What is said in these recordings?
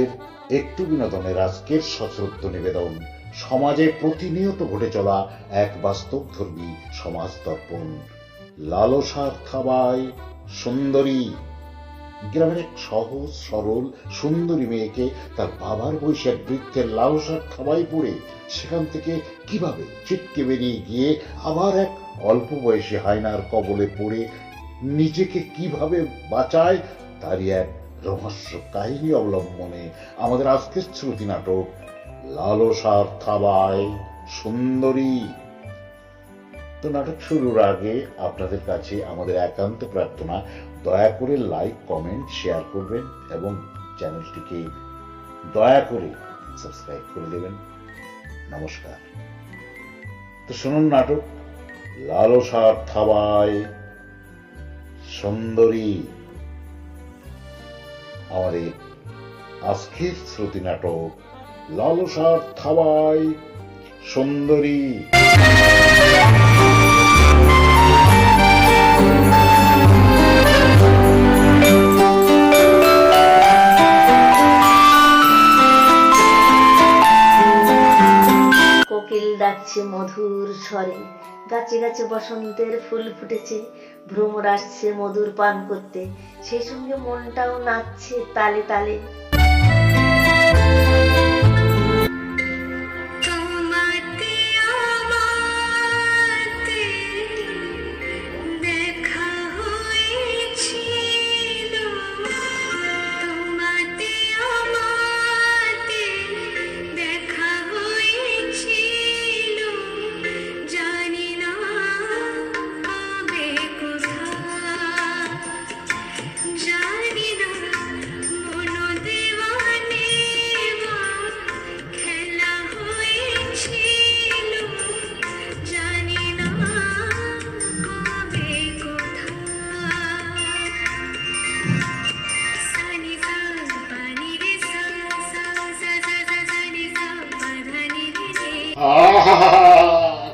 আপনাদের একটু বিনোদনের আজকের সশ্রদ্ধ নিবেদন সমাজে প্রতিনিয়ত ঘটে চলা এক বাস্তবধর্মী সমাজ দর্পণ। লালসার থাবায় সুন্দরী। গ্রামের এক সহজ সরল সুন্দরী মেয়েকে তার বাবার বয়সী এক বৃদ্ধের লালসার থাবায় পড়ে সেখান থেকে কিভাবে ছিটকে বেরিয়ে গিয়ে আবার এক অল্প বয়সী হায়নার কবলে পড়ে নিজেকে কিভাবে বাঁচায় তারই এক রহস্য কাহিনী অবলম্বনে আমাদের আজকের শ্রুতি নাটক লালসার থাবায় সুন্দরী। তো নাটক শুরুর আগে আপনাদের কাছে আমাদের একান্ত প্রার্থনা, দয়া করে লাইক, কমেন্ট, শেয়ার করবেন এবং চ্যানেলটিকে দয়া করে সাবস্ক্রাইব করে দেবেন। নমস্কার। তো শুনুন নাটক লালসার থাবায় সুন্দরী। আমাদের আজকের শ্রুতি নাটক লালসার থাবায় সুন্দরী। কোকিল ডাকছে মধুর স্বরে, গাছে গাছে বসন্তের ফুল ফুটেছে, ভ্রমর আসছে মধুর পান করতে, সেই সঙ্গে মনটাও নাচছে তালে তালে।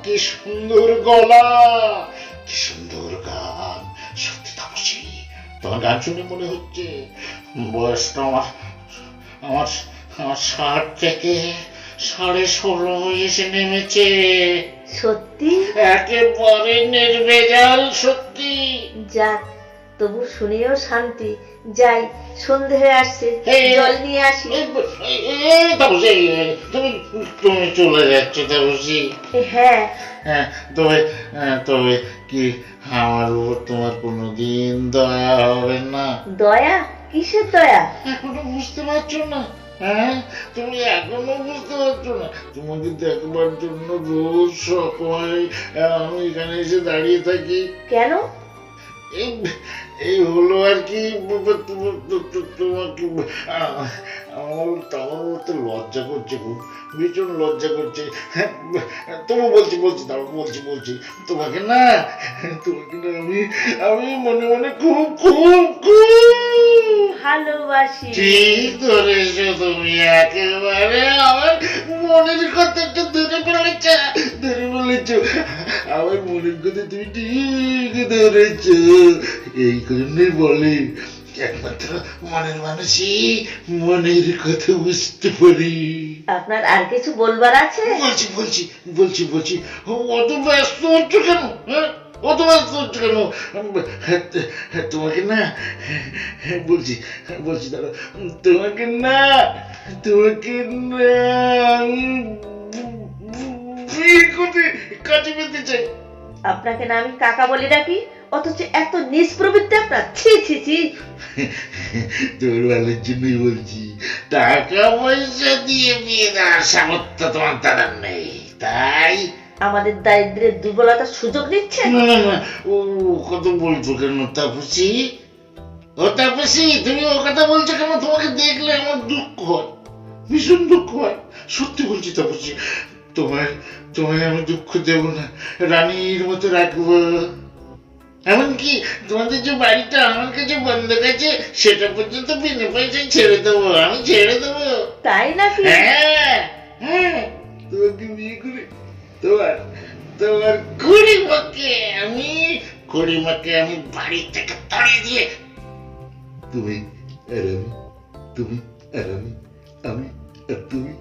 কি সুন্দর গলা, কি সুন্দর গান। সত্যি তাপসী, তোমার গান শুনে মনে হচ্ছে বয়সটা আমার আমার আমার 60 থেকে 16.5 এসে নেমেছে। সত্যি একেবারে নির্ভেজাল সত্যি। যাক, তবু শুনেও শান্তি। যাই, সন্ধে হয়ে আসছে, জল নিয়ে আসি। তাপসী, তুমি তুমি চলে যাচ্ছ তাপসী? হ্যাঁ। তবে তবে কি আমার উপর তোমার কোনোদিন দয়া হবে না? দয়া? কিসের দয়া? এখনো বুঝতে পারছো না? হ্যাঁ, তুমি এখনো বুঝতে পারছো না? তোমাকে দেখবার জন্য রোজ সকালে আমি এখানে এসে দাঁড়িয়ে থাকি। কেন? এই হলো আর কি, তোমাকে আমার তো লজ্জা করছে, খুব ভীষণ লজ্জা করছে। তবু বলছি তোমাকে না আমি মনে মনে খুব খুব খুব ভালোবাসি। ঠিক ধরেছো তুমি, একেবারে আমার মনের কথাটা ধরে বলেছ। আমার মনের কথা তুমি ঠিক ধরেছ। এই জন্যই বলে একমাত্র মনের মানুষই মনের কথা বুঝতে পারি। আপনার আর কিছু বলবার আছে? বলছি অত ব্যস্ত হচ্ছ কেন? অত ব্যস্ত হচ্ছ কেন? তোমাকে না বলছি দাঁড়া, তোমাকে না আমি বিয়ে করতে কাজে পেতে চাই। আপনাকে না আমি কাকা বলে ডাকি, অথচ এত নিষ্প্রবৃত্তি আপনার! ছি ছি ছি। তোর ভালোর জন্যই বলছি, টাকা পয়সা দিয়ে বিয়ে দেওয়ার সামর্থ্য তোমার দাদার নেই, তাই আমাদের দারিদ্রের দুর্বলতার সুযোগ নিচ্ছে। না ও কত বলছো কেন তাপসী? তুমি ও কথা বলছো কেন? তোমাকে দেখলে আমার দুঃখ হয়, ভীষণ দুঃখ হয়। সত্যি বলছি তাপসী, তোমায় আমি দুঃখ দেব না, রানীর মতো রাখবো। এমনকি তোমাদের যে বাড়িটা আমার কাছে বন্ধক আছে, সেটা পর্যন্ত বিনা পয়সায় ছেড়ে দেবো, আমি ছেড়ে দেবো। তাই নাকি? হ্যাঁ, তোমাকে বিয়ে করে তোমার খুড়িমাকে আমি বাড়ি থেকে তাড়িয়ে দিয়ে তুমি আর আমি আমি আর তুমি,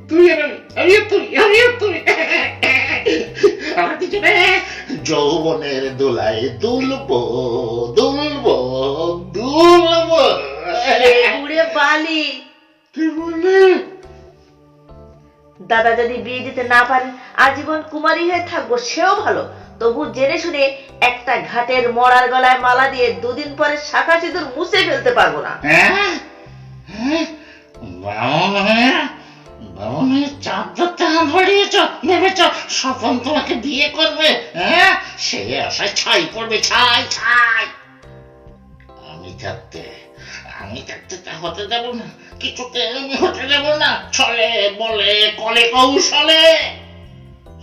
তুই আর আমি আর তুমি, আমি আর তুমি আমরা দুজনে যৌবনের দোলায় দুলবো দুলবো দুলবো। উড়ে বালি। তুই বললে দাদা যদি বিয়ে দিতে না পারেন আজীবন কুমারী হয়ে থাকবো, সেও ভালো। তবু জেনে শুনে একটা ঘাটের মরার গলায় মালা দিয়ে দুদিন পরে শাখা সিঁদুর মুছে ফেলতে পারবো না। চাপ ধরতে হাত বাড়িয়েছ, ভেবেছ স্বপন তোমাকে বিয়ে করবে? হ্যাঁ, সে আশায় ছাই পড়বে, ছাই ছাই। আমি থাকতে তা হতে দেব না, কিছুতে আমি হতে দেব না। ছলে বলে কলে কৌশলে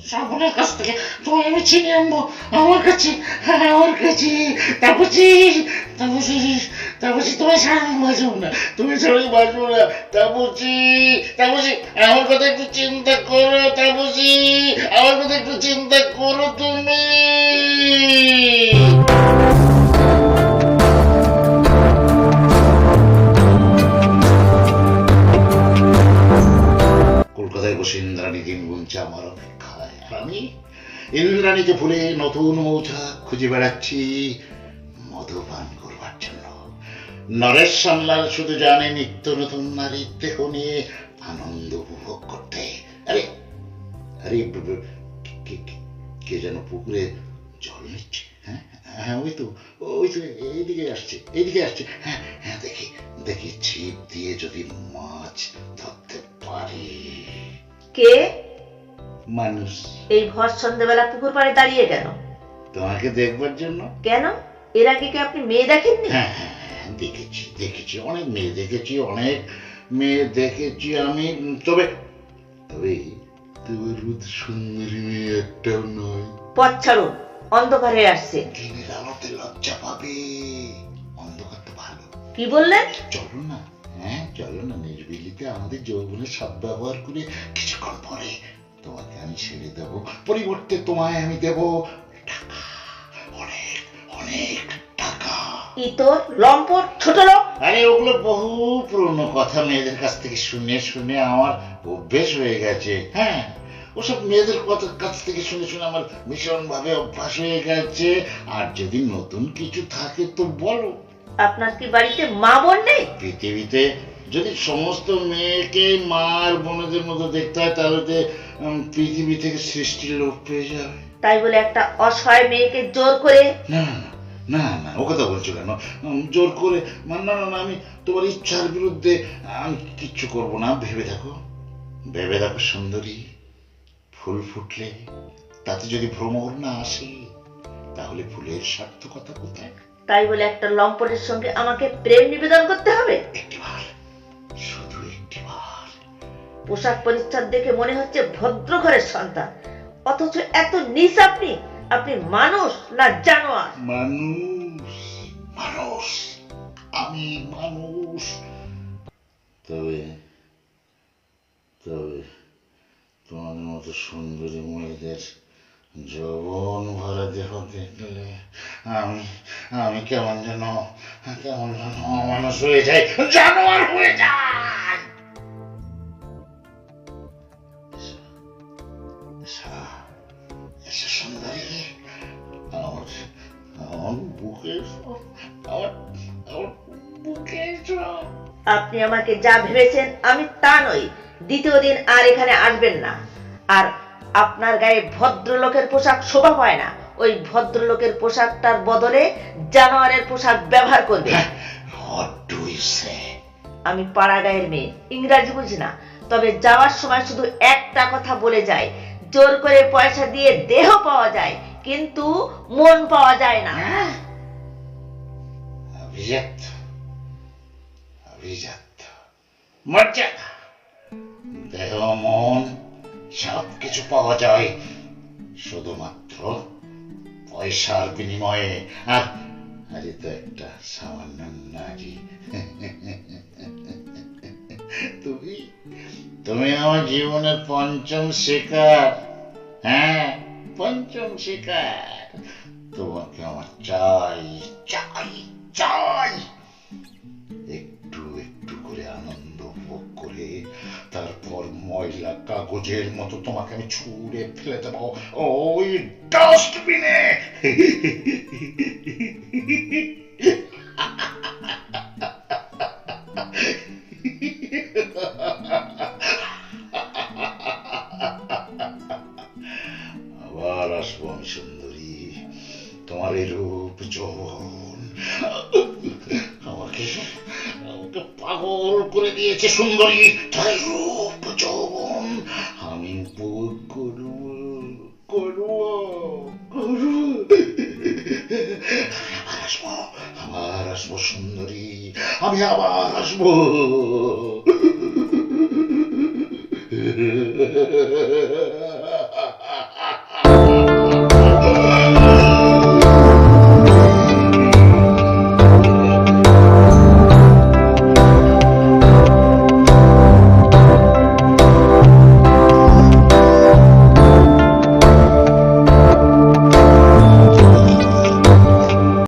শ্রাবণের কাছ থেকে তোমায় আমি ছিনিয়ে আনবো আমার কাছে, আমার কাছে। তাপসী তোমায় ছাড়া আমি বাঁচবো না, তুমি ছাড়া আমি বাঁচবো না। তাপসী আমার কথা একটু চিন্তা করো, তাপসী আমার কথা একটু চিন্তা করো তুমি। কলকাতায় বসে ইন্দ্রাণী দিন গুনছে আমার অপেক্ষায়। আমি ইন্দ্রাণীকে ভুলে নতুন মৌচা খুঁজে বেড়াচ্ছি মধুপান করবার জন্য। নরেশ সামলাল শুধু জানে নিত্য নতুন নারীর দেহ নিয়ে আনন্দ উপভোগ করতে। আরে আরে কে যেন পুকুরে জল নিচ্ছে। হ্যাঁ হ্যাঁ, ওই তো এইদিকে আসছে। হ্যাঁ হ্যাঁ, দেখি ছিপ দিয়ে যদি মাছ ধরতে পারি। কে? মানুষ। এই ভর সন্ধ্যেবেলা পুকুর পাড়ে দাঁড়িয়ে কেন? তোমাকে দেখবার জন্য। কেন, এর আগে কি আপনি মেয়ে দেখেননি? হ্যাঁ দেখেছি অনেক মেয়ে দেখেছি আমি। তবে রুদ সুন্দরী মেয়ে একটাও নয়। পথ ছাড়ুন, অন্ধকারে আসছে। দিনের আলোতে লজ্জা পাবে, অন্ধকার তো ভালো। কি বললেন? চলো না নির্বিলিতে আমাদের যৌবনের সদ্ব্যবহার করে কিছুক্ষণ পরে তোমাকে আমি ছেড়ে দেব, পরিবর্তে তোমায় আমি দেব টাকা, অনেক অনেক টাকা। ইতর লম্পট ছোট লোক। আরে ওগুলো বহু পুরনো কথা, মেয়েদের কাছ থেকে শুনে আমার অভ্যেস হয়ে গেছে। হ্যাঁ, ওসব মেয়েদের কাছ থেকে শুনে আমার ভীষণ ভাবে অভ্যাস হয়ে গেছে। আর যদি নতুন কিছু থাকে তো বলো। আপনার কি বাড়িতে মা বোন নেই? পৃথিবীতে যদি সমস্ত মেয়েকে মা আর বোনদের মতো দেখতে হয় তাহলে পৃথিবী থেকে সৃষ্টির লোপ পেয়ে যাবে। তাই বলে একটা অসহায় মেয়েকে জোর করে? না, ও কথা বলছো কেন? জোর করে না, আমি তোমার ইচ্ছার বিরুদ্ধে আমি কিচ্ছু করবো না। ভেবে দেখো সুন্দরী, ফুল ফুটলে তাতে যদি ভ্রমর না আসে তাহলে ফুলের সার্থকতা কোথায়? তাই বলে একটা লম্পটের সঙ্গে আমাকে প্রেম নিবেদন করতে হবে? শুধু একটিবার। পোশাক পরিচ্ছদ দেখে মনে হচ্ছে ভদ্র ঘরের সন্তান, অথচ এত নীচ আপনি। আপনি মানুষ না জানোয়ার? মানুষ, আমি মানুষ। তবে তোমার মতো সুন্দরী মেয়েদের যৌবন ভরা দেহ দেখলে আমি কেমন যেন অমানুষ হয়ে যাই, জানোয়ার হয়ে যাই। সুন্দরী, আমার বুকে আপনি আমাকে যা ভেবেছেন আমি তা নই। দ্বিতীয় দিন আর এখানে আসবেন না। আর আপনার গায়ে ভদ্রলোকের পোশাক শোভা পায় না। ওই ভদ্রলোকের পোশাকটার বদলে জানোয়ারের পোশাক ব্যবহার করবে। আমি পাড়া গায়ের মেয়ে, ইংরাজি বুঝি না। তবে যাওয়ার সময় শুধু একটা কথা বলে যায়, জোর করে পয়সা দিয়ে দেহ পাওয়া যায় কিন্তু মন পাওয়া যায় না। মর্যাদা, দেহ মন সবকিছু পাওয়া যায় শুধুমাত্র পয়সার বিনিময়ে। আর আরে তো একটা সামান্য নারী। তুমি আমার জীবনের পঞ্চম শিকার। হ্যাঁ, পঞ্চম শিকার। তোমাকে আমার চাই একটু একটু করে আনন্দ ভোগ করে কাগজের মতো তোমাকে আমি ছুঁড়ে ফেলে দেবো ওই ডাস্টবিনে। আবার আসবো আমি সুন্দরী, তোমার এই রূপ যৌবন আমাকে আমাকে পাগল করে দিয়েছে সুন্দরী। তোমার এই রূপ যৌবন আমি উপভোগ করবো করবো করবো। আবার আসবো সুন্দরী, আমি আবার আসবো।